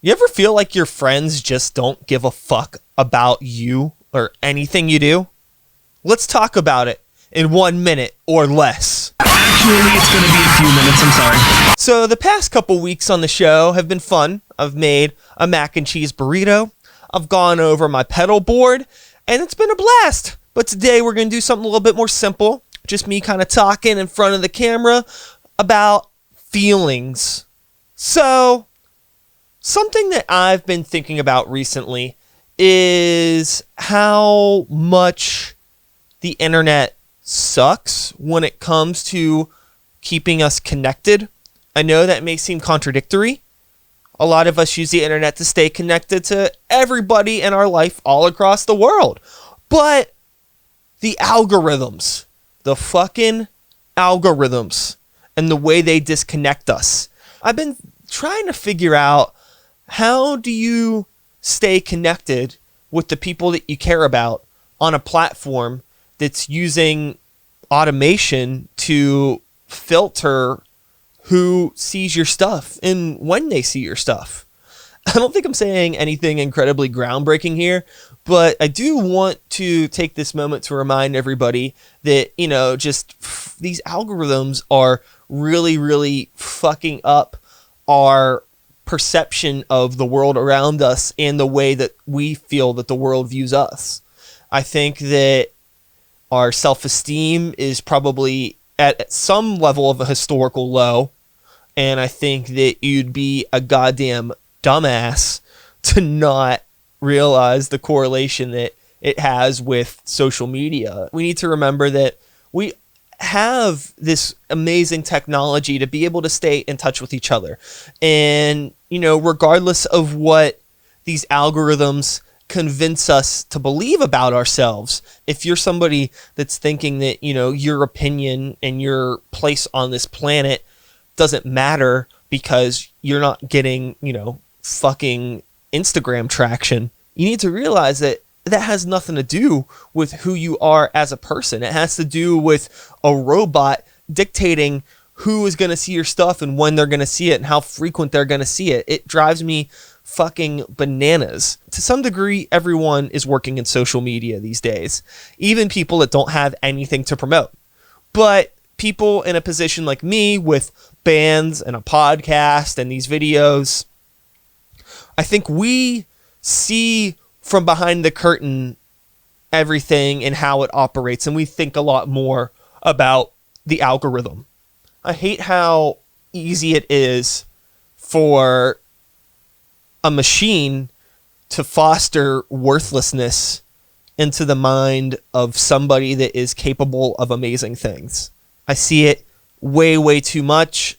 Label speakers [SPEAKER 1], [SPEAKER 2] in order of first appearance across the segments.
[SPEAKER 1] You ever feel like your friends just don't give a fuck about you or anything you do? Let's talk about it in 1 minute or less.
[SPEAKER 2] Actually, it's going to be a few minutes, I'm sorry.
[SPEAKER 1] So the past couple weeks on the show have been fun. I've made a mac and cheese burrito. I've gone over my pedal board, and it's been a blast. But today we're going to do something a little bit more simple. Just me kind of talking in front of the camera about feelings. So, something that I've been thinking about recently is how much the internet sucks when it comes to keeping us connected. I know that may seem contradictory. A lot of us use the internet to stay connected to everybody in our life all across the world. But the algorithms, the fucking algorithms, and the way they disconnect us. I've been trying to figure out, how do you stay connected with the people that you care about on a platform that's using automation to filter who sees your stuff and when they see your stuff? I don't think I'm saying anything incredibly groundbreaking here, but I do want to take this moment to remind everybody that, just these algorithms are really, really fucking up our perception of the world around us and the way that we feel that the world views us. I think that our self-esteem is probably at some level of a historical low, and I think that you'd be a goddamn dumbass to not realize the correlation that it has with social media. We need to remember that we have this amazing technology to be able to stay in touch with each other. And, regardless of what these algorithms convince us to believe about ourselves, if you're somebody that's thinking that, your opinion and your place on this planet doesn't matter because you're not getting, fucking Instagram traction, you need to realize that that has nothing to do with who you are as a person. It has to do with a robot dictating who is going to see your stuff and when they're going to see it and how frequent they're going to see it. It drives me fucking bananas. To some degree, everyone is working in social media these days, even people that don't have anything to promote. But people in a position like me with bands and a podcast and these videos, I think we see from behind the curtain everything and how it operates, and we think a lot more about the algorithm. I hate how easy it is for a machine to foster worthlessness into the mind of somebody that is capable of amazing things. I see it way, way too much,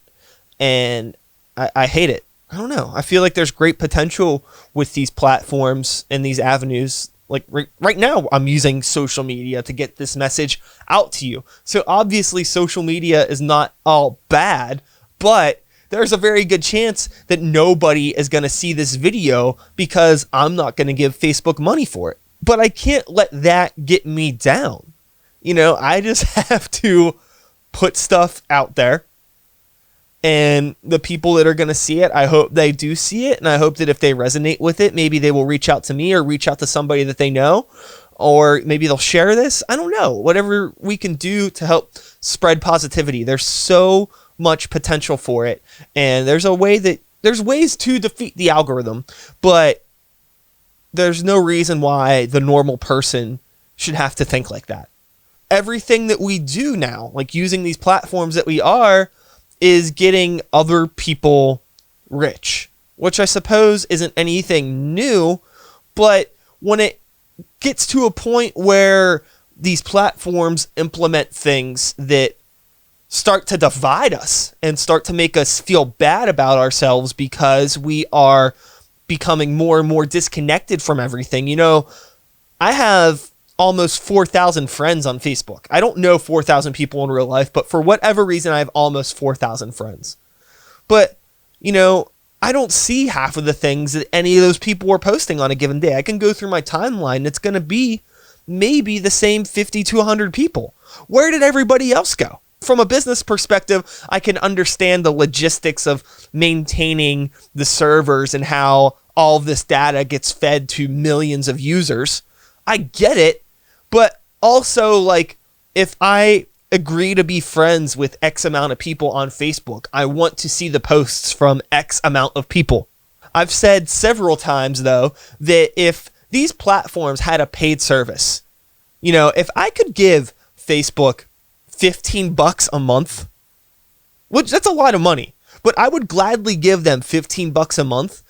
[SPEAKER 1] and I hate it. I don't know. I feel like there's great potential with these platforms and these avenues. Like right now, I'm using social media to get this message out to you. So obviously, social media is not all bad, but there's a very good chance that nobody is going to see this video because I'm not going to give Facebook money for it. But I can't let that get me down. I just have to put stuff out there. And the people that are going to see it, I hope they do see it. And I hope that if they resonate with it, maybe they will reach out to me or reach out to somebody that they know. Or maybe they'll share this. I don't know. Whatever we can do to help spread positivity. There's so much potential for it. And there's ways to defeat the algorithm. But there's no reason why the normal person should have to think like that. Everything that we do now, like using these platforms that we are, is getting other people rich, which I suppose isn't anything new, but when it gets to a point where these platforms implement things that start to divide us and start to make us feel bad about ourselves because we are becoming more and more disconnected from everything. I have almost 4,000 friends on Facebook. I don't know 4,000 people in real life, but for whatever reason, I have almost 4,000 friends. But, I don't see half of the things that any of those people are posting on a given day. I can go through my timeline. It's going to be maybe the same 50 to 100 people. Where did everybody else go? from a business perspective, I can understand the logistics of maintaining the servers and how all this data gets fed to millions of users. I get it, but also, like, if I agree to be friends with X amount of people on Facebook, I want to see the posts from X amount of people. I've said several times, though, that if these platforms had a paid service, you know, if I could give Facebook $15 a month, which that's a lot of money, but I would gladly give them $15 a month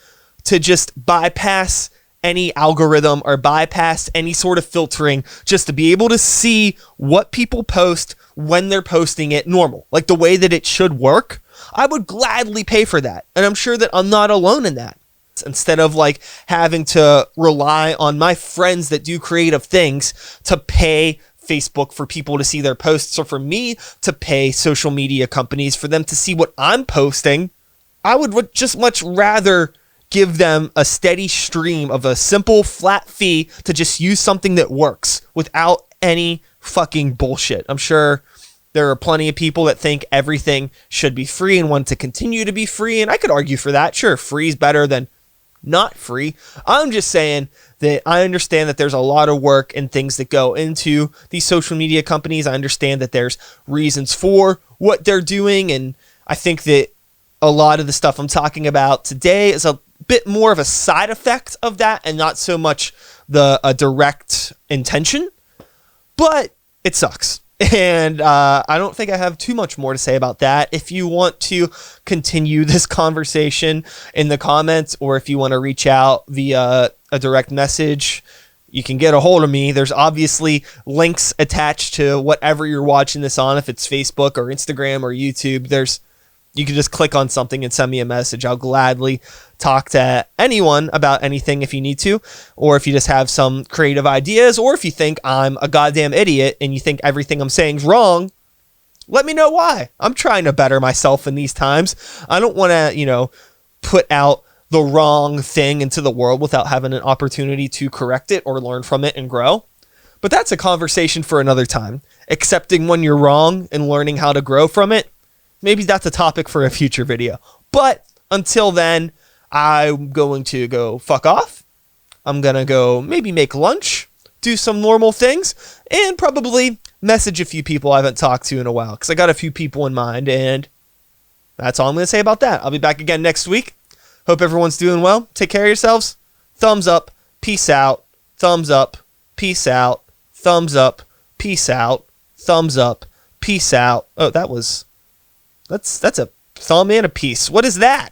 [SPEAKER 1] to just bypass any algorithm or bypass any sort of filtering, just to be able to see what people post when they're posting it normal, like the way that it should work. I would gladly pay for that. And I'm sure that I'm not alone in that. Instead of like having to rely on my friends that do creative things to pay Facebook for people to see their posts, or for me to pay social media companies for them to see what I'm posting, I would just much rather give them a steady stream of a simple flat fee to just use something that works without any fucking bullshit. I'm sure there are plenty of people that think everything should be free and want to continue to be free, and I could argue for that. Sure, free is better than not free. I'm just saying that I understand that there's a lot of work and things that go into these social media companies. I understand that there's reasons for what they're doing, and I think that a lot of the stuff I'm talking about today is a bit more of a side effect of that and not so much a direct intention, but it sucks. And I don't think I have too much more to say about that. If you want to continue this conversation in the comments, or if you want to reach out via a direct message, you can get a hold of me. There's obviously links attached to whatever you're watching this on. If it's Facebook or Instagram or YouTube, you can just click on something and send me a message. I'll gladly talk to anyone about anything if you need to, or if you just have some creative ideas, or if you think I'm a goddamn idiot and you think everything I'm saying is wrong, let me know why. I'm trying to better myself in these times. I don't want to, put out the wrong thing into the world without having an opportunity to correct it or learn from it and grow. But that's a conversation for another time. Accepting when you're wrong and learning how to grow from it, maybe that's a topic for a future video. But until then, I'm going to go fuck off. I'm going to go maybe make lunch, do some normal things, and probably message a few people I haven't talked to in a while, because I got a few people in mind, and that's all I'm going to say about that. I'll be back again next week. Hope everyone's doing well. Take care of yourselves. Thumbs up. Peace out. Thumbs up. Peace out. Thumbs up. Peace out. Thumbs up. Peace out. Oh, that's a thumb and a piece. What is that?